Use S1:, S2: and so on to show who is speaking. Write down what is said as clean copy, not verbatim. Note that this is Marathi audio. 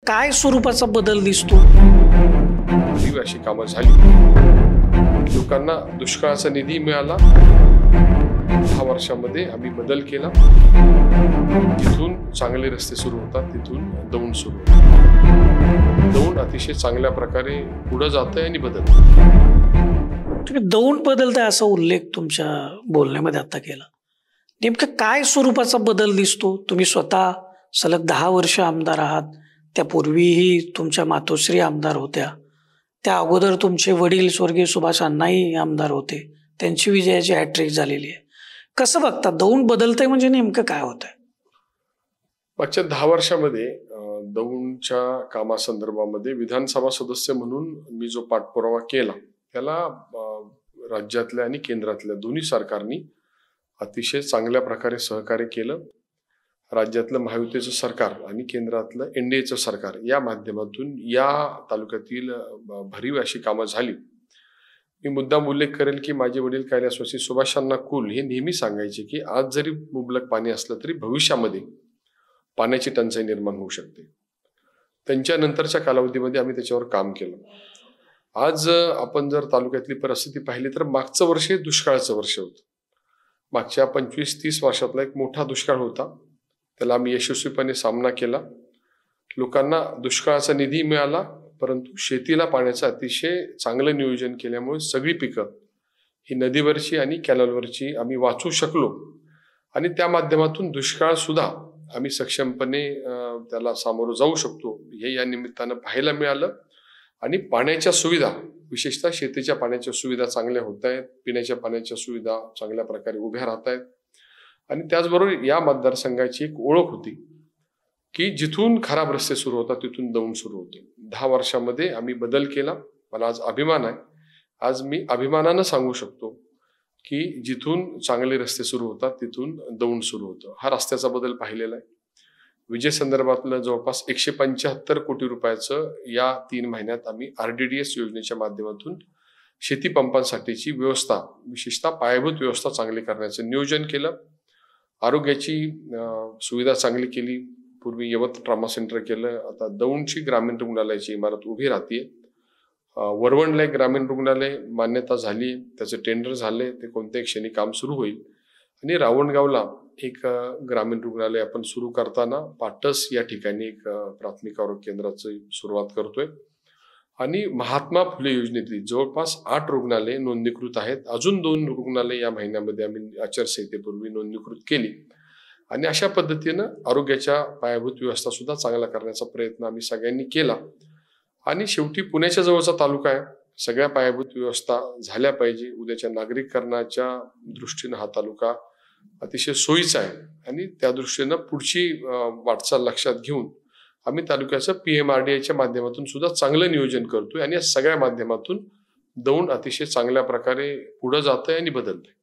S1: काय स्वरूपाचा बदल दिसतो?
S2: अशी कामं झाली, लोकांना दुष्काळाचा निधी मिळाला. 10 वर्षामध्ये आम्ही बदल केला. तिथून चांगले रस्ते सुरू होतात, तिथून दौंड सुरू होतं. दौंड अतिशय चांगल्या प्रकारे पुढे जातंय आणि बदलतंय.
S1: तुम्ही दौंड बदलताय असा उल्लेख तुमच्या बोलण्यामध्ये आता केला. नेमकं काय स्वरूपाचा बदल दिसतो? तुम्ही स्वतः सलग 10 वर्ष आमदार आहात. त्यापूर्वीही तुमच्या मातोश्री आमदार होत्या. त्या अगोदर तुमचे वडील स्वर्गीय सुभाष अण्णाही आमदार होते. त्यांची विजयाची हॅट्रिक झालेली आहे. कसं बघता दौंड बदलतंय म्हणजे नेमकं काय होतंय?
S2: मागच्या 10 वर्षामध्ये दौंडच्या कामासंदर्भामध्ये विधानसभा सदस्य म्हणून मी जो पाठपुरावा केला त्याला राज्यातल्या आणि केंद्रातल्या दोन्ही सरकारनी अतिशय चांगल्या प्रकारे सहकार्य केलं. राज्यातलं महायुतीचं सरकार आणि केंद्रातलं एनडीएचं सरकार या माध्यमातून या तालुक्यातील भरीव अशी कामं झाली. मी मुद्दाम उल्लेख करेल की माझे वडील कैलासवासी सुभाषांना कुल हे नेहमी सांगायचे की आज जरी मुबलक पाणी असलं तरी भविष्यामध्ये पाण्याची टंचाई निर्माण होऊ शकते. त्यांच्या नंतरच्या कालावधीमध्ये आम्ही त्याच्यावर काम केलं. आज आपण जर तालुक्यातली परिस्थिती पाहिली तर मागचं वर्ष हे दुष्काळाचं वर्ष होतं. मागच्या 25-30 वर्षातला एक मोठा दुष्काळ होता. त्याला आम्ही यशस्वीपणे सामना केला. लोकांना दुष्काळाचा निधी मिळाला, परंतु शेतीला पाण्याचं अतिशय चांगलं नियोजन केल्यामुळे सगळी पिकं ही नदीवरची आणि कॅनलवरची आम्ही वाचवू शकलो आणि त्या माध्यमातून दुष्काळ सुद्धा आम्ही सक्षमपणे त्याला सामोरं जाऊ शकतो हे या निमित्तानं पाहायला मिळालं. आणि पाण्याच्या सुविधा, विशेषतः शेतीच्या पाण्याच्या सुविधा चांगल्या होत आहेत, पिण्याच्या पाण्याच्या सुविधा चांगल्या प्रकारे उभ्या राहत आहेत. आणि त्याचबरोबर या मतदारसंघाची एक ओळख होती की जिथून खराब रस्ते सुरू होतात तिथून दौंड सुरू होतं. 10 वर्षामध्ये आम्ही बदल केला. मला आज अभिमान आहे. आज मी अभिमानानं सांगू शकतो की जिथून चांगले रस्ते सुरू होतात तिथून दौंड सुरू होतं. हा रस्त्याचा बदल पाहिलेला आहे. विजय संदर्भातलं जवळपास 175 कोटी रुपयाचं या 3 महिन्यात आम्ही RDDS योजनेच्या माध्यमातून शेती पंपांसाठीची व्यवस्था, विशेषतः पायाभूत व्यवस्था चांगली करण्याचं नियोजन केलं. आरोग्याची सुविधा चांगली केली. पूर्वी यवत ट्रॉमा सेंटर केलं. आता दौंडची ग्रामीण रुग्णालयाची इमारत उभी राहते. वरवणला एक ग्रामीण रुग्णालय मान्यता झाली, त्याचं टेंडर झाले, ते कोणत्याही क्षणी काम सुरू होईल. आणि रावणगावला एक ग्रामीण रुग्णालय आपण सुरू करताना पाटस या ठिकाणी एक प्राथमिक आरोग्य केंद्राची सुरुवात करतोय. आणि महात्मा फुले योजनेतली जवळपास 8 रुग्णालय नोंदणीकृत आहेत. अजून 2 रुग्णालय या महिन्यामध्ये आम्ही आचारसंहितेपूर्वी नोंदणीकृत केली. आणि अशा पद्धतीनं आरोग्याच्या पायाभूत व्यवस्था सुद्धा चांगला करण्याचा प्रयत्न आम्ही सगळ्यांनी केला. आणि शेवटी पुण्याच्या जवळचा तालुका आहे. सगळ्या पायाभूत व्यवस्था झाल्या पाहिजे. उद्याच्या नागरिकरणाच्या दृष्टीनं हा तालुका अतिशय सोयीचा आहे आणि त्या दृष्टीनं पुढची वाटचाल लक्षात घेऊन आम्ही तालुक्याचं PMRDAच्या माध्यमातून सुद्धा चांगलं नियोजन करतोय आणि या सगळ्या माध्यमातून दौंड अतिशय चांगल्या प्रकारे पुढे जातंय आणि बदलतंय.